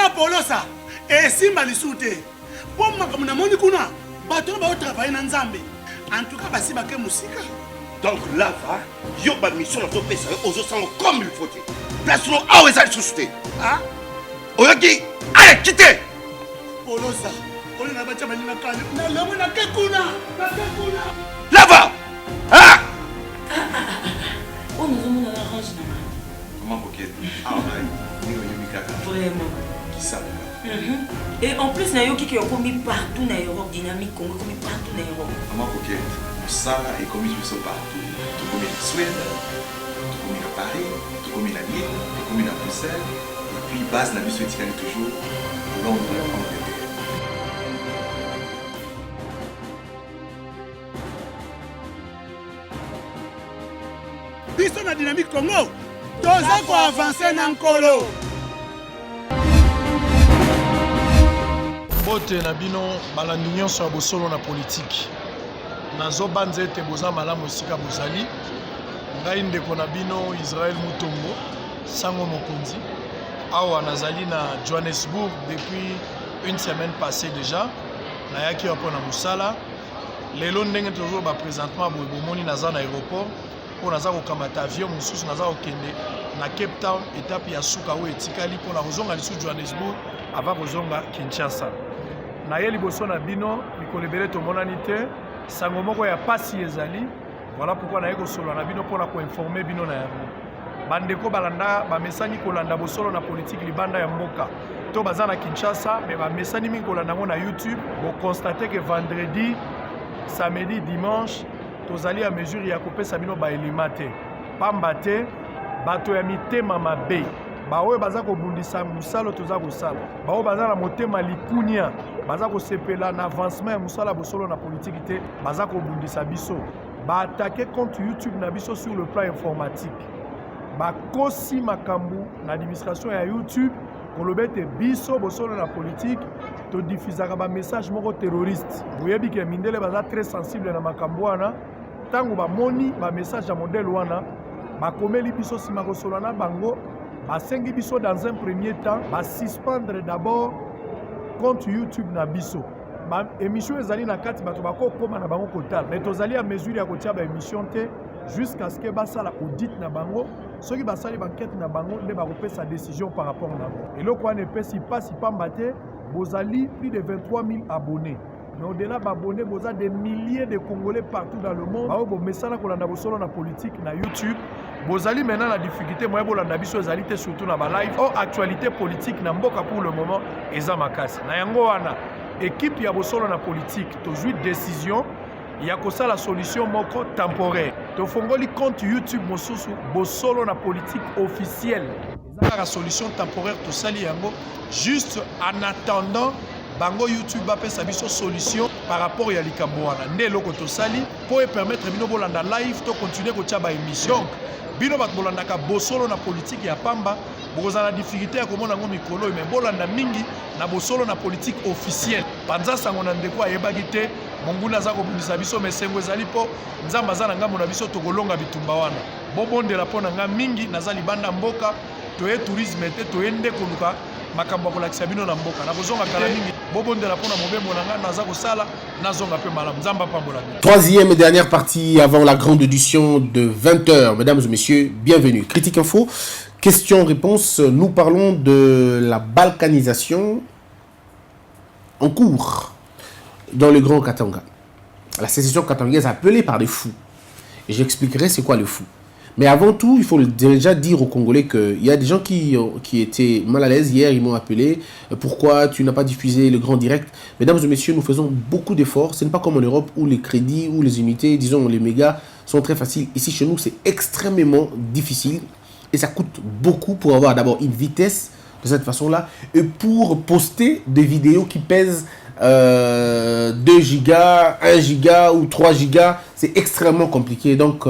polosa esimba lisute po makamuna moni kuna bato ba travailler na nzambe en tout cas basi bake musika. Donc là va yo ba mission na to pesa aux sango comme il faut. Place lo awe za susute. Ah oyoki allez quitter polosa on na bacha mali na kale na lemo na kekuna là va ah on nous demande la range na comment coquette ah ouais ni oyemi kaka vraiment qui ça. Et en plus, il y a qui ont commis partout dans l'Europe, dynamique, commis partout dans l'Europe. Maman coquette, ça est commis partout. Tout commis en Suède, tout commis à Paris, tout commis à Lille, tout commis à Bruxelles. Et puis, base la mission est toujours Londres, en Angleterre. Biso na dynamique Congo, toza ko avancer na nkolo. Bote na bino balandi nyonso ya bosolo na politique nazoba nzete boza malamu esika bozali ngai ndeko na bino Israël Mutombo sango mokonzi awa nazali na Johannesburg depuis une semaine passée déjà nayaki wapo na musala lelo ndenge tozoba présentement bomoni naza na aéroport po naza kokamata avion mosusu naza kokende na Cape Town étape ya suka oyo etikali mpona kozonga lisusu Johannesburg avant kozonga Kinshasa. Na ye liboso na bino mikolo ebele tomonani te sango moko ya pasi ezali voilà pourquoi na ye kosolola na bino mpona koinforme bino na yango bandeko balanda bamesani kolanda bosolo na politike libanda ya mboka to baza na Kinshasa me bamesani mingi kolanda yango na YouTube bokonstate ke vendredi samedi dimanche tozali ya mesure ya kopesa bino baelima te pamba te bato ya mitema mabe baoyo baza kobundisa musala toza kosala baoyo baza na motema likunia baza kosepela na avancement ya musala bosolo na politique te baza kobundisa biso baattaquer compte YouTube na biso sur le plan informatique bakosi makambu na administration ya YouTube kolobe te biso bosolo na politique to diffusaka ba message moko terroriste boyebi ke mindele baza très sensible na makambu wana tango bamoni ba message ya modèle wana bakomeli biso sima kosolo na bango basengi biso dans un premier temps suspendre d'abord compte YouTube na biso ba émission ezali na kati bato bakokoma na bango kotala mais tozali à mesure ya kotia ba émission te jusqu'à ce que basala audit na bango soki basali banquête na bango nde bakopesa décision par rapport na bango eloko wana epesi pasi pamba te bozali plus de 23 000 abonnés. Mais au-delà d'abonnés, vous avez des milliers de Congolais partout dans le monde. Vous avez des politique na YouTube. Vous avez maintenant la difficulté, vous avez des surtout dans la live. Oh, actualité politique, namboka pour le moment, eza makasi. Na yango wana, équipe ya bosolo na politique, toujours décision, il y a ça la solution moko temporaire. To fongoli compte YouTube mosusu bosolo na politique officielle. La solution temporaire to sali yango juste en attendant bango YouTube a fait sa solution par rapport à likambo wana nde loko to sali pour permettre bino bolanda live to continuer ko tia ba émission donc bino bat bolanda ka bosolo na politique ya pamba boza na difficulté ya komona ngo mikolo mais bolanda mingi na bosolo na politique officielle panza sango na ndeko ayebaki te monguna za ko bundisa biso mesengo ezali po nzamba za na ngambo na biso to kolonga bitumba wana bobondela pona nga mingi nazali banda mboka to e tourisme te to ende koluka makambo kolakisa bino na mboka na kozonga kala mingi bobondela pona mobembo na nga naza kosala nazonga pe malamu nzamba pambola. Troisième et dernière partie avant la grande audition de 20h. Mesdames et messieurs, bienvenue. Critique Info, question-réponse. Nous parlons de la balkanisation en cours dans le Grand Katanga. La sécession katangaise appelée par des fous. Et j'expliquerai c'est quoi le fou. Mais avant tout, il faut déjà dire aux Congolais qu'il y a des gens qui étaient mal à l'aise. Hier, ils m'ont appelé. Pourquoi tu n'as pas diffusé le grand direct? Mesdames et messieurs, nous faisons beaucoup d'efforts. Ce n'est pas comme en Europe où les crédits ou les unités, disons les mégas, sont très faciles. Ici, chez nous, c'est extrêmement difficile. Et ça coûte beaucoup pour avoir d'abord une vitesse de cette façon-là. Et pour poster des vidéos qui pèsent 2 gigas, 1 giga ou 3 gigas, c'est extrêmement compliqué. Donc,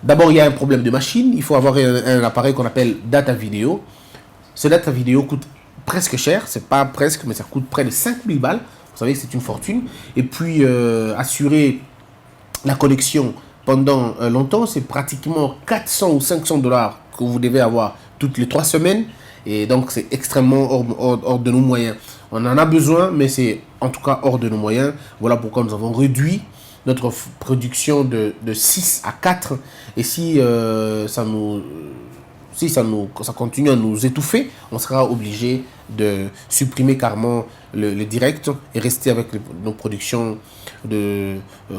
d'abord, il y a un problème de machine. Il faut avoir un appareil qu'on appelle data vidéo. Ce data vidéo coûte presque cher. C'est pas presque, mais ça coûte près de 5000 balles. Vous savez que c'est une fortune. Et puis, assurer la connexion pendant longtemps, c'est pratiquement 400 ou 500 dollars que vous devez avoir toutes les 3 semaines. Et donc, c'est extrêmement hors de nos moyens. On en a besoin, mais c'est en tout cas hors de nos moyens. Voilà pourquoi nous avons réduit notre production de 6 à 4. Et si ça continue à nous étouffer, on sera obligé de supprimer carrément le direct et rester avec nos productions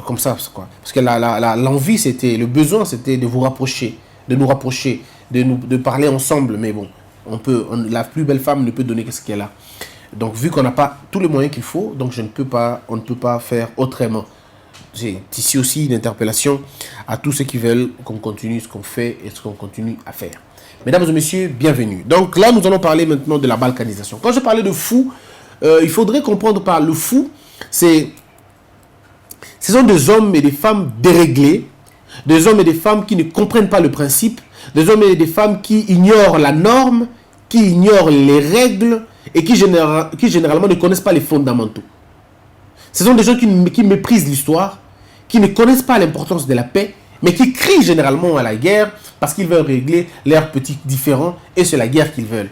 comme ça, quoi. Parce que l'envie, le besoin, c'était de vous rapprocher, de nous rapprocher, de parler ensemble. Mais bon, la plus belle femme ne peut donner que ce qu'elle a. Donc, vu qu'on n'a pas tous les moyens qu'il faut, donc on ne peut pas faire autrement. J'ai ici aussi une interpellation à tous ceux qui veulent qu'on continue ce qu'on fait et ce qu'on continue à faire. Mesdames et messieurs, bienvenue. Donc là, nous allons parler maintenant de la balkanisation. Quand je parlais de fou, il faudrait comprendre par le fou, ce sont des hommes et des femmes déréglés, des hommes et des femmes qui ne comprennent pas le principe, des hommes et des femmes qui ignorent la norme, qui ignorent les règles et qui généralement ne connaissent pas les fondamentaux. Ce sont des gens qui méprisent l'histoire, qui ne connaissent pas l'importance de la paix, mais qui crient généralement à la guerre parce qu'ils veulent régler leurs petits différends et c'est la guerre qu'ils veulent.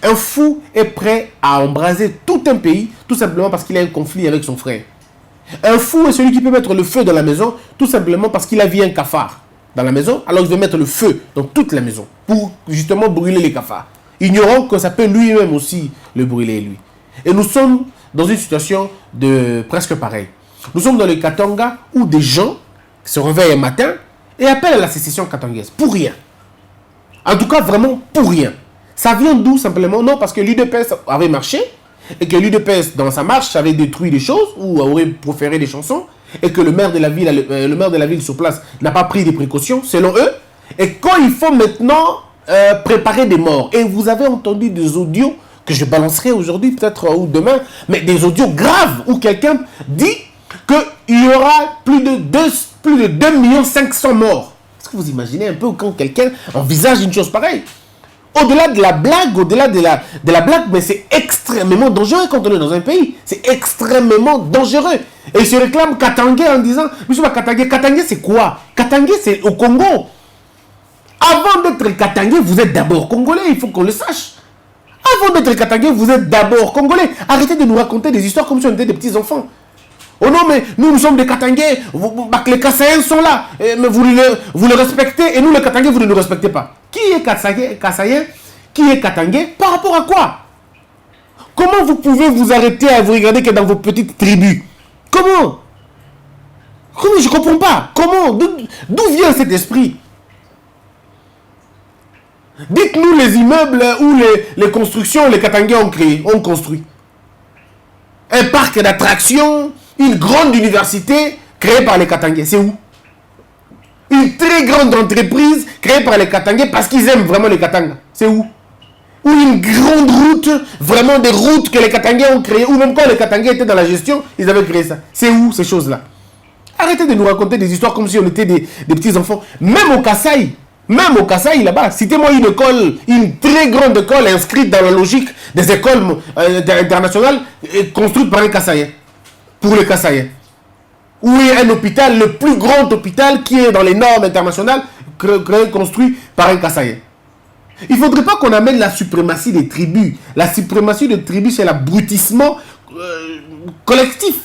Un fou est prêt à embraser tout un pays tout simplement parce qu'il a un conflit avec son frère. Un fou est celui qui peut mettre le feu dans la maison tout simplement parce qu'il a vu un cafard dans la maison, alors il veut mettre le feu dans toute la maison pour justement brûler les cafards, ignorant que ça peut lui-même aussi le brûler lui. Et nous sommes dans une situation de presque pareil. Nous sommes dans le Katanga où des gens se réveillent un matin et appellent à la sécession katangaise. Pour rien. En tout cas, vraiment pour rien. Ça vient d'où simplement? Non, parce que l'UDPS avait marché et que l'UDPS, dans sa marche, avait détruit des choses ou aurait proféré des chansons et que le maire de la ville sur place n'a pas pris des précautions, selon eux. Et quand il faut maintenant préparer des morts, et vous avez entendu des audios que je balancerai aujourd'hui, peut-être ou demain, mais des audios graves où quelqu'un dit qu'il y aura plus de 2 500 000 morts. Est-ce que vous imaginez un peu quand quelqu'un envisage une chose pareille? Au-delà de la blague, mais c'est extrêmement dangereux quand on est dans un pays. C'est extrêmement dangereux. Et il se réclame Katangais en disant, monsieur Katangais, Katangais c'est quoi? Katangais c'est au Congo. Avant d'être Katangais, vous êtes d'abord Congolais, il faut qu'on le sache. Avant d'être Katangais, vous êtes d'abord Congolais. Arrêtez de nous raconter des histoires comme si on était des petits-enfants. Oh non, mais nous sommes des Katangais, les Kassaïens sont là, mais vous le respectez, et nous les Katangais, vous ne nous respectez pas. Qui est Kassaïen? Qui est Katangais? Par rapport à quoi? Comment vous pouvez vous arrêter à vous regarder que dans vos petites tribus? Comment? Je ne comprends pas. Comment? D'où vient cet esprit? Dites-nous les immeubles ou les constructions les Katangais ont construit. Un parc d'attractions, une grande université créée par les Katangais. C'est où? Une très grande entreprise créée par les Katangais parce qu'ils aiment vraiment les Katangas. C'est où? Ou une grande route, vraiment des routes que les Katangais ont créées, ou même quand les Katangais étaient dans la gestion, ils avaient créé ça. C'est où ces choses-là? Arrêtez de nous raconter des histoires comme si on était des petits-enfants. Même au Kasaï là-bas, citez-moi une école, une très grande école inscrite dans la logique des écoles internationales construites par les Kassaïens, pour les Kassaïens. Où il y a un hôpital, le plus grand hôpital qui est dans les normes internationales, construit par un Kassaïen. Il ne faudrait pas qu'on amène la suprématie des tribus. La suprématie des tribus, c'est l'abrutissement collectif.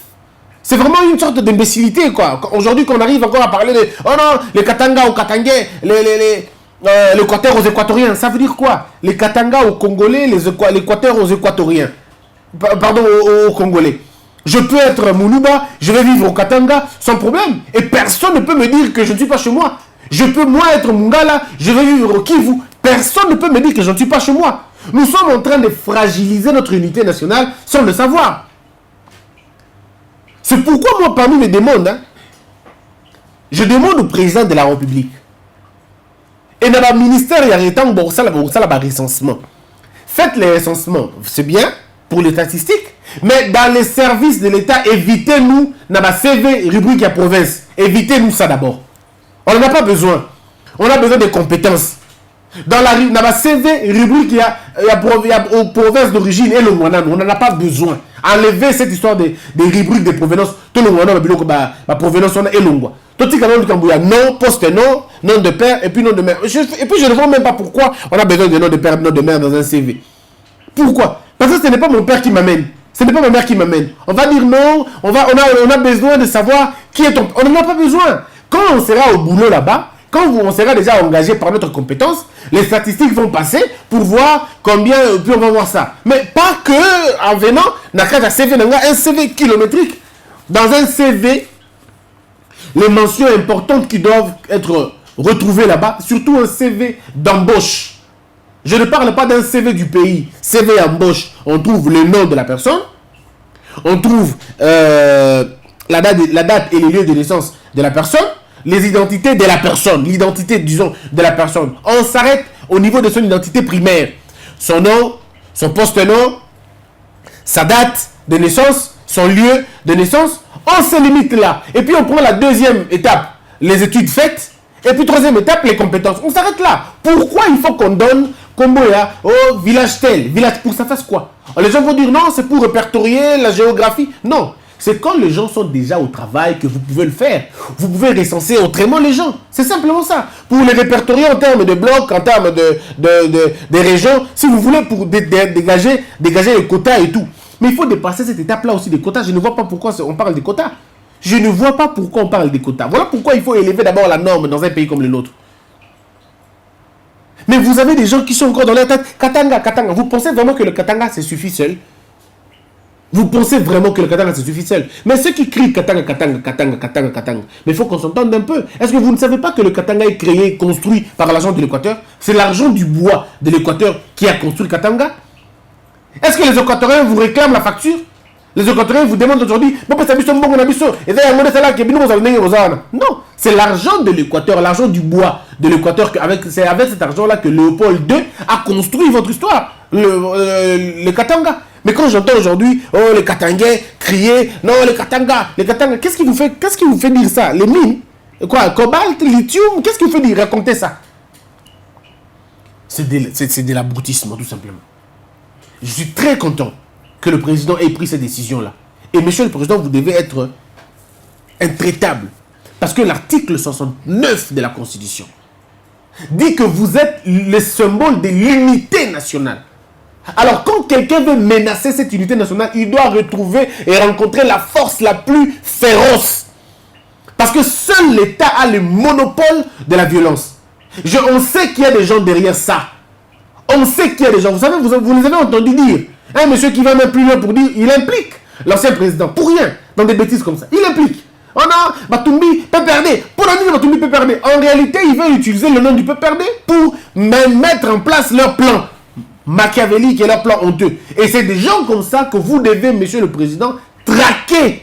C'est vraiment une sorte d'imbécilité, quoi. Aujourd'hui, qu'on arrive encore à parler de « Oh non, les Katanga aux Katangais, l'Équateur aux Équatoriens ». Ça veut dire quoi? Les Katanga aux Congolais, l'Équateur aux Équatoriens. Pardon, aux Congolais. Je peux être Moulouba, je vais vivre au Katanga sans problème. Et personne ne peut me dire que je ne suis pas chez moi. Je peux, moi, être Mungala, je vais vivre au Kivu. Personne ne peut me dire que je ne suis pas chez moi. Nous sommes en train de fragiliser notre unité nationale sans le savoir. C'est pourquoi moi, parmi mes demandes, je demande au président de la République et dans le ministère, il y a un recensement. Faites les recensements, c'est bien pour les statistiques, mais dans les services de l'État, évitez-nous, dans la CV rubrique à province, évitez-nous ça d'abord. On n'en a pas besoin. On a besoin de compétences. Dans la CV rubrique, il y a province d'origine et le Mouanan, on n'en a pas besoin. Enlever cette histoire des rubriques de provenance. Tout le monde a la provenance est longue. Tout le monde a nom, poste non, nom de père et puis nom de mère. Et puis je ne vois même pas pourquoi on a besoin de nom de père et nom de mère dans un CV. Pourquoi? Parce que ce n'est pas mon père qui m'amène. Ce n'est pas ma mère qui m'amène. On va dire non, on a besoin de savoir qui est ton... On n'en a pas besoin. Quand on sera au boulot là-bas, quand on sera déjà engagé par notre compétence, les statistiques vont passer pour voir combien, puis on va voir ça. Mais pas que en venant, un CV kilométrique. Dans un CV, les mentions importantes qui doivent être retrouvées là-bas, surtout un CV d'embauche. Je ne parle pas d'un CV du pays. CV embauche, on trouve le nom de la personne, on trouve la date et le lieu de naissance de la personne, les identités de la personne, l'identité, disons, de la personne. On s'arrête au niveau de son identité primaire. Son nom, son poste-nom, sa date de naissance, son lieu de naissance. On se limite là. Et puis on prend la deuxième étape, les études faites. Et puis troisième étape, les compétences. On s'arrête là. Pourquoi il faut qu'on donne comme au village tel, village pour ça fasse quoi? Les gens vont dire non, c'est pour répertorier la géographie. Non. C'est quand les gens sont déjà au travail que vous pouvez le faire. Vous pouvez recenser autrement les gens. C'est simplement ça. Pour les répertorier en termes de blocs, en termes de régions, si vous voulez, pour dégager les quotas et tout. Mais il faut dépasser cette étape-là aussi des quotas. Je ne vois pas pourquoi on parle des quotas. Je ne vois pas pourquoi on parle des quotas. Voilà pourquoi il faut élever d'abord la norme dans un pays comme le nôtre. Mais vous avez des gens qui sont encore dans leur tête. Katanga. Vous pensez vraiment que le Katanga, c'est suffit seul? Vous pensez vraiment que le Katanga, c'est suffit seul? Mais ceux qui crient Katanga. Mais il faut qu'on s'entende un peu. Est-ce que vous ne savez pas que le Katanga est créé, construit par l'argent de l'Équateur? C'est l'argent du bois de l'Équateur qui a construit Katanga. Est-ce que les Équatoriens vous réclament la facture? Les Équatoriens vous demandent aujourd'hui, non, c'est l'argent de l'Équateur, l'argent du bois de l'Équateur. C'est avec cet argent-là que Léopold II a construit votre histoire, le Katanga. Mais quand j'entends aujourd'hui, oh, les Katangais crier, non, les Katanga, qu'est-ce qui vous fait dire ça? Les mines? Quoi? Cobalt, lithium? Qu'est-ce qui vous fait dire raconter ça? C'est de l'abrutissement, tout simplement. Je suis très content que le président ait pris cette décision-là. Et monsieur le président, vous devez être intraitable. Parce que l'article 69 de la Constitution dit que vous êtes le symbole de l'unité nationale. Alors, quand quelqu'un veut menacer cette unité nationale, il doit retrouver et rencontrer la force la plus féroce. Parce que seul l'État a le monopole de la violence. On sait qu'il y a des gens derrière ça. On sait qu'il y a des gens. Vous savez, vous les avez entendu dire. Un monsieur qui va même plus loin pour dire, il implique l'ancien président. Pour rien, dans des bêtises comme ça. Il implique. On a Batumbi PPRD. Pour la nuit, Batumbi PPRD. En réalité, ils veulent utiliser le nom du PPRD pour mettre en place leur plan machiavélique et leur plan honteux. Et c'est des gens comme ça que vous devez, monsieur le président, traquer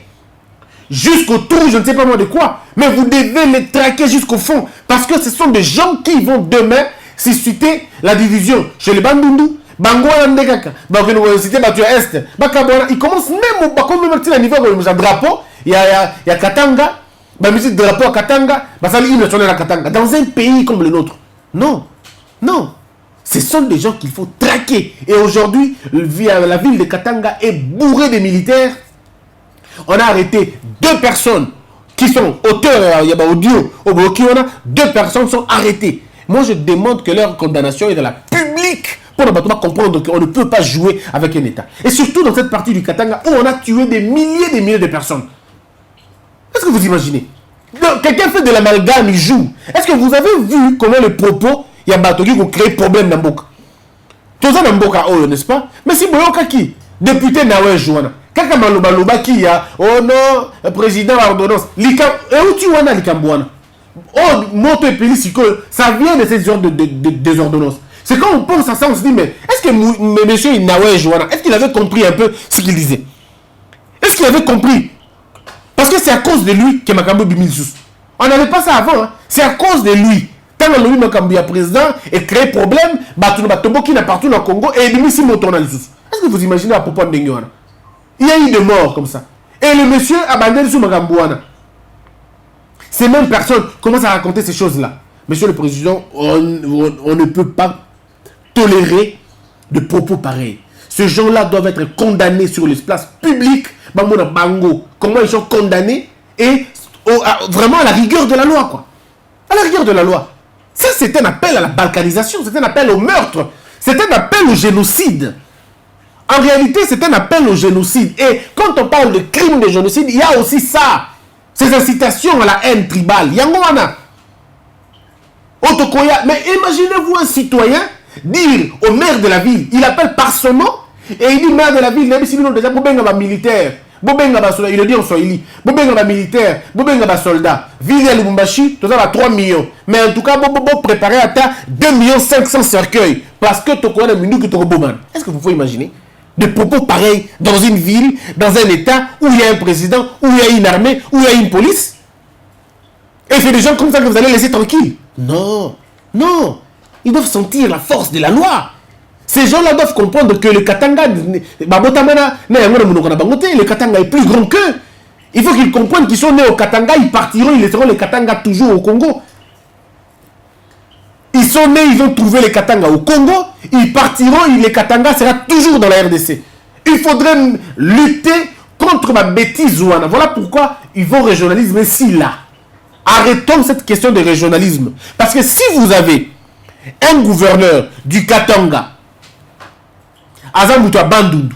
jusqu'au trou, je ne sais pas moi de quoi, mais vous devez les traquer jusqu'au fond. Parce que ce sont des gens qui vont demain susciter la division chez les Bandundu. Bangoa Ndekaka, l'université Batu Est, Bakabona, ils commencent même au niveau de drapeau, il y a Katanga, la musique drapeau à Katanga, Basali national à Katanga, dans un pays comme le nôtre. Non, non. Ce sont des gens qu'il faut traquer. Et aujourd'hui, la ville de Katanga est bourrée de militaires. On a arrêté 2 personnes qui sont auteurs, il y a audio, au Burkina, 2 personnes sont arrêtées. Moi, je demande que leur condamnation est dans la publique pour ne pas comprendre qu'on ne peut pas jouer avec un État. Et surtout dans cette partie du Katanga où on a tué des milliers de personnes. Est-ce que vous imaginez? Quelqu'un fait de l'amalgame, il joue. Est-ce que vous avez vu comment les propos, il y a Batogi qui ont créé problème dans Mboka? Tout ça dans Mboka, n'est-ce pas? Mais si Boyoka qui, député Nawe Jouana, Kaka Maloba qui a, oh non, président ordonnance, et où tu vois Likambouana? Oh, moto et pélisiko, ça vient de ces genres des ordonnances. C'est quand on pense à ça, on se dit, mais est-ce que monsieur Nawe Jouana, est-ce qu'il avait compris un peu ce qu'il disait? Est-ce qu'il avait compris? Parce que c'est à cause de lui que Makambo Bimilsus. On n'avait pas ça avant, hein. C'est à cause de lui. Quand on a eu Makambo président et créé problème, Batombo qui n'a partout dans le Congo et demi si moto est-ce que vous imaginez à propos de Ndengwana? Il y a eu des morts comme ça. Et le monsieur abandonné sur Magambouana. Ces mêmes personnes commencent à raconter ces choses-là. Monsieur le Président, on ne peut pas tolérer de propos pareils. Ces gens-là doivent être condamnés sur l'espace public. Bango. Comment ils sont condamnés et vraiment à la rigueur de la loi, quoi. À la rigueur de la loi. Ça, c'est un appel à la balkanisation, c'est un appel au meurtre, c'est un appel au génocide. En réalité, c'est un appel au génocide. Et quand on parle de crime de génocide, il y a aussi ça. Ces incitations à la haine tribale. Yangoana. Otokoya. Mais imaginez-vous un citoyen dire au maire de la ville, il appelle par son nom, et il dit maire de la ville, même si nous déjà Bobenga militaire, Bobenga soldat, il le dit en Swahili, Bobenga militaire, Bobenga soldat, ville de Lubumbashi, tout ça va 3 millions. Mais en tout cas, Bobo préparer à ta 2 500 000 cercueils. Parce que Tokoya n'a minute que Tokoboman. Est-ce que vous pouvez imaginer des propos pareils dans une ville, dans un état où il y a un président, où il y a une armée, où il y a une police? Et c'est des gens comme ça que vous allez laisser tranquilles? Non, non. Ils doivent sentir la force de la loi. Ces gens-là doivent comprendre que le Katanga, le Katanga est plus grand qu'eux. Il faut qu'ils comprennent qu'ils sont nés au Katanga, ils partiront, ils laisseront les Katanga toujours au Congo. Ils sont nés, ils ont trouvé les Katanga au Congo, ils partiront, les Katanga sera toujours dans la RDC. Il faudrait lutter contre ma bêtise. Voilà pourquoi ils vont régionalisme ici, là. Arrêtons cette question de régionalisme. Parce que si vous avez un gouverneur du Katanga, Azamoutoua Bandundu,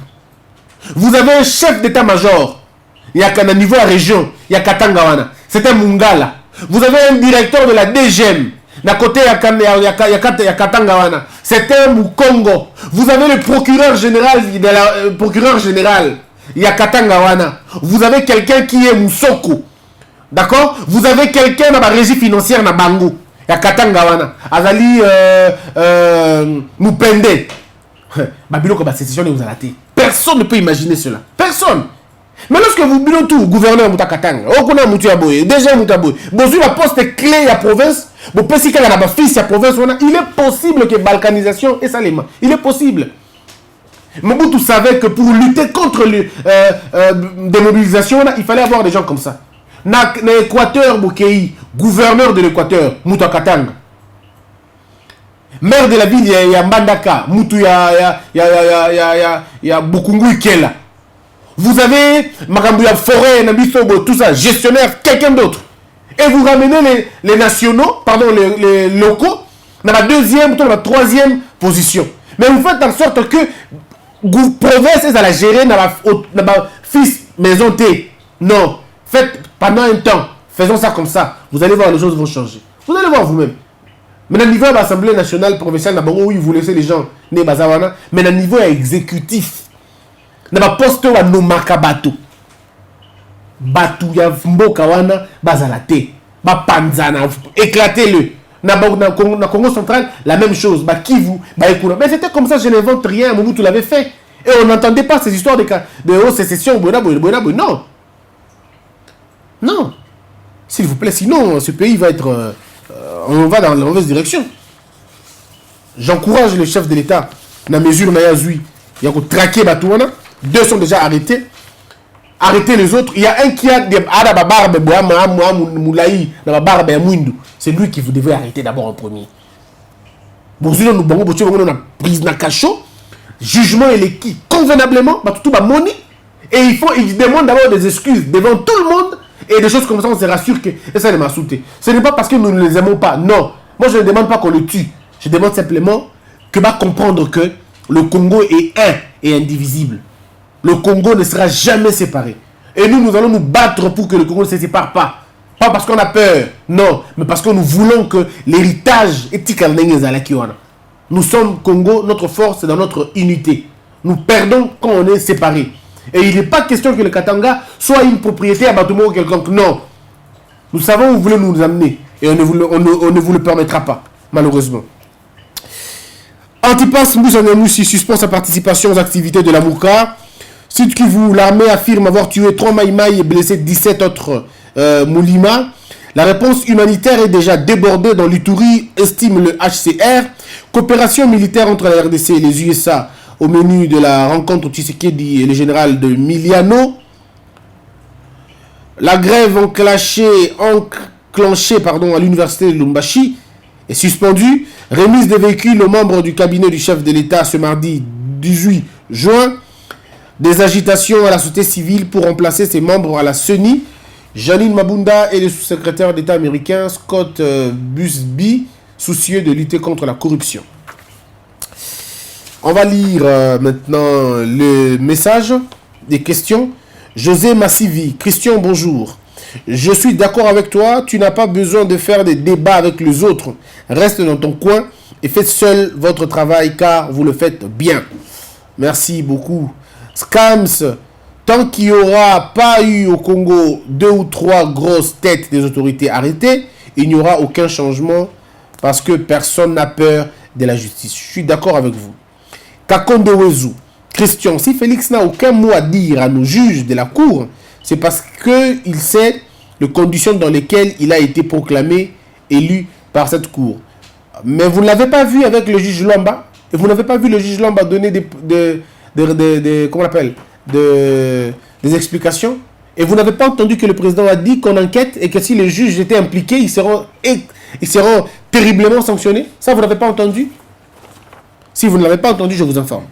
vous avez un chef d'état-major, il y a qu'à niveau à région, il y a Katangawana, c'est un Mungala. Vous avez un directeur de la DGM, d'un côté il y a Katangawana, c'est un Mukongo. Vous avez le procureur général, il y a Katangawana. Vous avez quelqu'un qui est Moussoko. D'accord? Vous avez quelqu'un dans la régie financière na Bango. Il y a Katangawana. Azali Mupende. Personne ne peut imaginer cela. Personne. Mais lorsque vous bilez tout, gouverneur Moutakatanga, Okuna Moutiaboye, déjà Moutaboye, vous la poste clé à la province, vous pensez qu'il y a fils à la province, il est possible que balkanisation et Salema. Il est possible. Mobutu savait que pour lutter contre les démobilisations, il fallait avoir des gens comme ça. Dans l'Équateur, Bokei, gouverneur de l'Équateur, Moutakatanga. Maire de la ville, il y a Mbandaka, Moutou, il y a Bukungu Ikela. Vous avez Magambouya Forêt, Nabisobo, tout ça, gestionnaire, quelqu'un d'autre. Et vous ramenez les nationaux, pardon, les locaux, dans la deuxième, dans la troisième position. Mais vous faites en sorte que la province est à la gérer dans la fils maison T. Non. Faites pendant un temps. Faisons ça comme ça. Vous allez voir, les choses vont changer. Vous allez voir vous-même. Mais dans le niveau de l'Assemblée nationale provinciale, oui, vous laissez les gens, mais dans le niveau exécutif, dans le poste où nous marquons Batou. Batou, il y a Mboka wana, bazalate, panzana, éclatez-le. Dans le Congo central, la même chose. Mais c'était comme ça, je n'invente rien, Mobutu l'avait fait. Et on n'entendait pas ces histoires de sécession, non. Non. S'il vous plaît, sinon, ce pays va être... on va dans la mauvaise direction. J'encourage le chef de l'État, dans la mesure où il y a traqué Batouana. 2 sont déjà arrêtés. Arrêtez les autres. Il y a un qui a des barbe, c'est lui qui vous devez arrêter d'abord en premier. Bon, sinon, nous avons prise dans le cachot. Jugement est qui convenablement, et il demande d'abord des excuses devant tout le monde. Et des choses comme ça, on se rassure que ça ne m'a sauté. Ce n'est pas parce que nous ne les aimons pas. Non. Moi, je ne demande pas qu'on le tue. Je demande simplement que va comprendre que le Congo est un et indivisible. Le Congo ne sera jamais séparé. Et nous allons nous battre pour que le Congo ne se sépare pas. Pas parce qu'on a peur. Non. Mais parce que nous voulons que l'héritage éthique à nous sommes Congo, notre force c'est dans notre unité. Nous perdons quand on est séparés. Et il n'est pas question que le Katanga soit une propriété à Batoumo ou quelconque. Non. Nous savons où vous voulez nous amener. Et on ne vous le permettra pas, malheureusement. Antipas Moussi suspend sa participation aux activités de la Mouka. Sud Kivu, l'armée affirme avoir tué 3 Maïmaï et blessé 17 autres Moulima. La réponse humanitaire est déjà débordée dans l'Ituri, estime le HCR. Coopération militaire entre la RDC et les USA au menu de la rencontre Tshisekedi et le général de Miliano. La grève enclenchée à l'université de Lumbashi est suspendue. Remise des véhicules aux membres du cabinet du chef de l'État ce mardi 18 juin. Des agitations à la société civile pour remplacer ses membres à la CENI. Janine Mabunda et le sous-secrétaire d'État américain Scott Busby, soucieux de lutter contre la corruption. On va lire maintenant le message, des questions. José Massivi, Christian, bonjour. Je suis d'accord avec toi, tu n'as pas besoin de faire des débats avec les autres. Reste dans ton coin et faites seul votre travail car vous le faites bien. Merci beaucoup. Scams, tant qu'il n'y aura pas eu au Congo 2 ou 3 grosses têtes des autorités arrêtées, il n'y aura aucun changement parce que personne n'a peur de la justice. Je suis d'accord avec vous. Kakonde Wezu, Christian, si Félix n'a aucun mot à dire à nos juges de la Cour, c'est parce qu'il sait les conditions dans lesquelles il a été proclamé élu par cette Cour. Mais vous ne l'avez pas vu avec le juge Lamba. Et vous n'avez pas vu le juge Lamba donner comment on appelle, des explications. Et vous n'avez pas entendu que le président a dit qu'on enquête et que si les juges étaient impliqués, ils seront terriblement sanctionnés. Ça, vous n'avez pas entendu? Si vous ne l'avez pas entendu, je vous informe.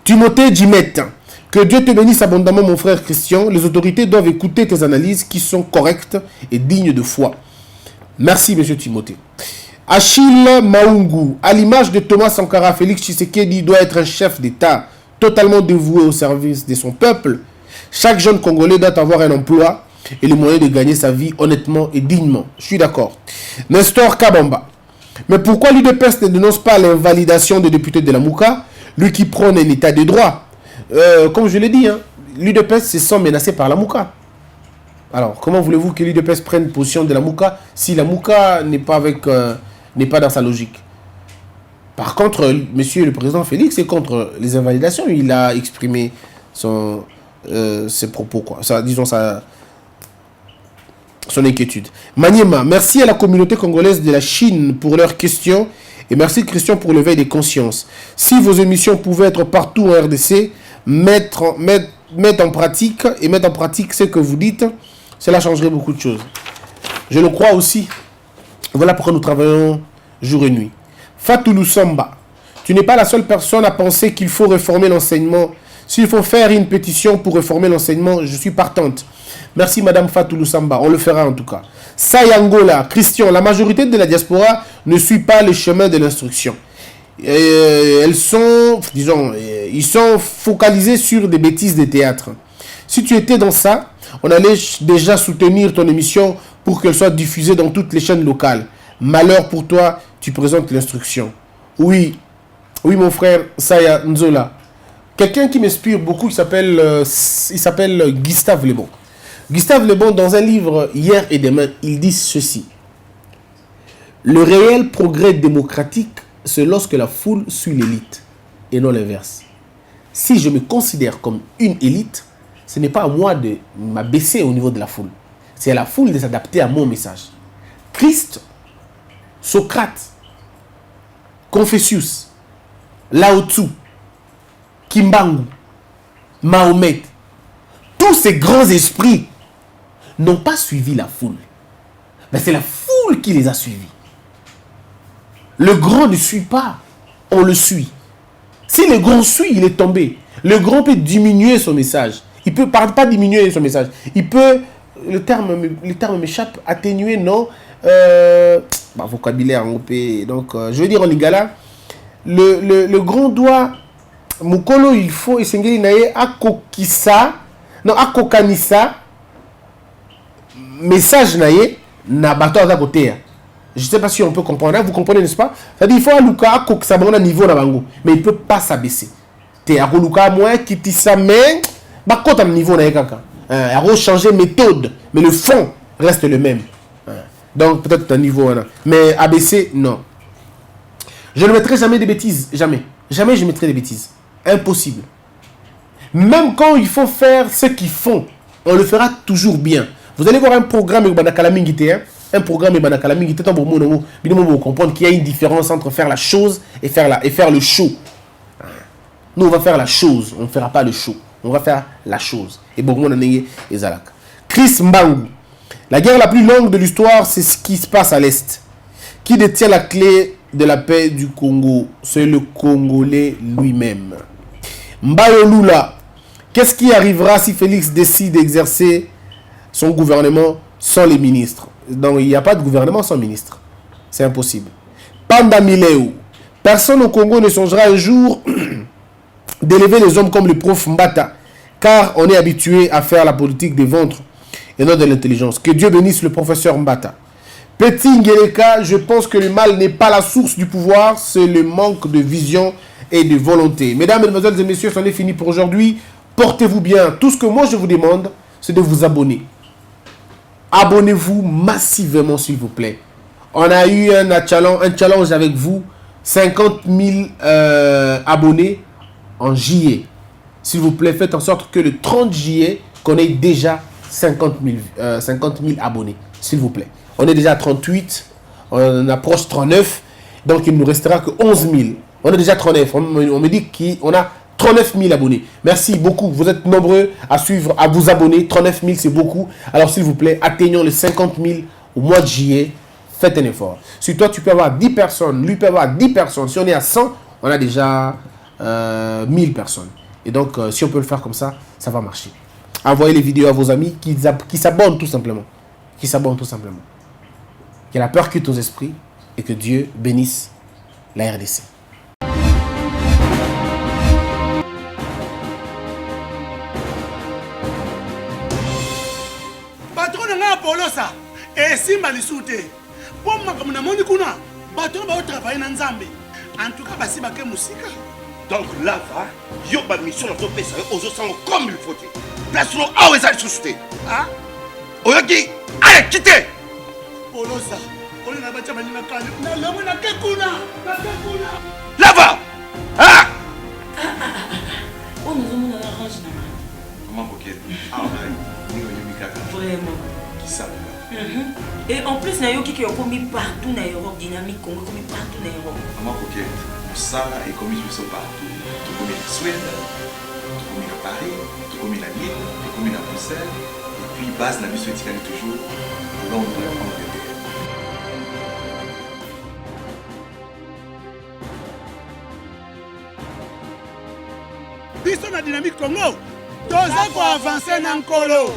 Timothée Djimette, que Dieu te bénisse abondamment, mon frère Christian. Les autorités doivent écouter tes analyses qui sont correctes et dignes de foi. Merci, monsieur Timothée. Achille Maungu, à l'image de Thomas Sankara, Félix Tshisekedi doit être un chef d'État totalement dévoué au service de son peuple. Chaque jeune Congolais doit avoir un emploi et les moyens de gagner sa vie honnêtement et dignement. Je suis d'accord. Nestor Kabamba. Mais pourquoi l'UDPS ne dénonce pas l'invalidation des députés de la Mouka, lui qui prône un état de droit? Comme je l'ai dit, hein, l'UDPS se sent menacé par la Mouka. Alors, comment voulez-vous que l'UDPS prenne position de la Mouka si la Mouka n'est pas dans sa logique? Par contre, monsieur le président Félix est contre les invalidations. Il a exprimé ses propos, quoi. Son inquiétude. Maniema, merci à la communauté congolaise de la Chine pour leurs questions et merci Christian pour l'éveil des consciences. Si vos émissions pouvaient être partout en RDC, mettre en pratique ce que vous dites, cela changerait beaucoup de choses. Je le crois aussi. Voilà pourquoi nous travaillons jour et nuit. Fatou Lusamba, tu n'es pas la seule personne à penser qu'il faut réformer l'enseignement. S'il faut faire une pétition pour réformer l'enseignement, je suis partante. Merci Madame Fatou Lusamba, on le fera en tout cas. Sayangola, Christian, la majorité de la diaspora ne suit pas le chemin de l'instruction. Ils sont focalisés sur des bêtises de théâtre. Si tu étais dans ça, on allait déjà soutenir ton émission pour qu'elle soit diffusée dans toutes les chaînes locales. Malheur pour toi, tu présentes l'instruction. Oui, mon frère Saya Nzola. Quelqu'un qui m'inspire beaucoup, il s'appelle Gustave Le Bon. Gustave Le Bon, dans un livre Hier et demain, il dit ceci. Le réel progrès démocratique, c'est lorsque la foule suit l'élite et non l'inverse. Si je me considère comme une élite, ce n'est pas à moi de m'abaisser au niveau de la foule. C'est à la foule de s'adapter à mon message. Christ, Socrate, Confucius, Lao Tzu, Kimbangu, Mahomet, tous ces grands esprits n'ont pas suivi la foule. Mais c'est la foule qui les a suivis. Le grand ne suit pas, on le suit. Si le grand suit, il est tombé. Le grand peut diminuer son message. Il peut pas diminuer son message. Il peut, le terme m'échappe, atténuer, non. Vocabulaire en OP. Donc, je veux dire en lingala, le grand doit, mukolo il faut esengeli nae akokisa, non akokanisa, message nae na bato à côté. Je ne sais pas si on peut comprendre. Vous comprenez, n'est-ce pas? C'est-à-dire qu'il faut aluka akokisa bon niveau na bango, mais il peut pas s'abaisser. Te akoluka moins qui tissa mais bakota niveau na kaka. Il faut changer méthode, mais le fond reste le même. Donc peut-être un niveau là. Mais abaisser, non. Je ne mettrai jamais des bêtises. Jamais. Jamais je mettrai des bêtises. Impossible. Même quand il faut faire ce qu'ils font, on le fera toujours bien. Vous allez voir un programme un programme vous comprendre qu'il y a une différence entre faire la chose et faire le show. Nous on va faire la chose, on ne fera pas le show. On va faire la chose. Et bon, Chris Mbangu. La guerre la plus longue de l'histoire, c'est ce qui se passe à l'Est. Qui détient la clé de la paix du Congo? C'est le Congolais lui-même. Mbayo Lula, qu'est-ce qui arrivera si Félix décide d'exercer son gouvernement sans les ministres? Donc il n'y a pas de gouvernement sans ministre. C'est impossible. Panda Mileu, personne au Congo ne songera un jour d'élever les hommes comme le prof Mbata, car on est habitué à faire la politique des ventres et non de l'intelligence. Que Dieu bénisse le professeur Mbata. Petit Ngeleka, je pense que le mal n'est pas la source du pouvoir, c'est le manque de vision et de volonté. Mesdames, mesdemoiselles et messieurs, c'en est fini pour aujourd'hui. Portez-vous bien. Tout ce que moi je vous demande, c'est de vous abonner. Abonnez-vous massivement, s'il vous plaît. On a eu un challenge avec vous. 50 000 abonnés en juillet. S'il vous plaît, faites en sorte que le 30 juillet, qu'on ait déjà 50 000 abonnés. S'il vous plaît. On est déjà à 38. On approche 39. Donc, il ne nous restera que 11 000. On est déjà 39. On me dit qu'on a 39 000 abonnés. Merci beaucoup. Vous êtes nombreux à suivre, à vous abonner. 39 000, c'est beaucoup. Alors, s'il vous plaît, atteignons les 50 000 au mois de juillet. Faites un effort. Si toi, tu peux avoir 10 personnes, lui peut avoir 10 personnes. Si on est à 100, on a déjà 1000 personnes. Et donc, si on peut le faire comme ça, ça va marcher. Envoyez les vidéos à vos amis qui s'abonnent tout simplement. Qui s'abonnent tout simplement. Que la peur quitte aux esprits et que Dieu bénisse la RDC. Patron na Polosa et Simba Lisute. Pour moi comme na moni kuna, patron ba travailler na Nzambe. En tout cas basi ba ke musika. Donc là va, yo ba mission na to pesa aux sango comme il faut. Place no a weza susute. Ah? Oyoki, allez quittez. Polosa. On na ba chama ni na kanya. Na lemo na ke kuna. Na ke kuna. Là va. Ah! Oh, nous avons un orange. Comment coquette? Ah, Vraiment. qui savent. Et en plus, il y a qui ont commis partout dans l'Europe, dynamique, Congo, commis partout dans l'Europe. Comment coquette? Ça est commis partout. Tout comme la Suède, tout comme à Paris, tout comme à Lille, tout comme à Bruxelles. Et puis, base la mission éthique toujours Londres, Angleterre. Biso na dynamique Congo. Toza ko avancer na nkolo.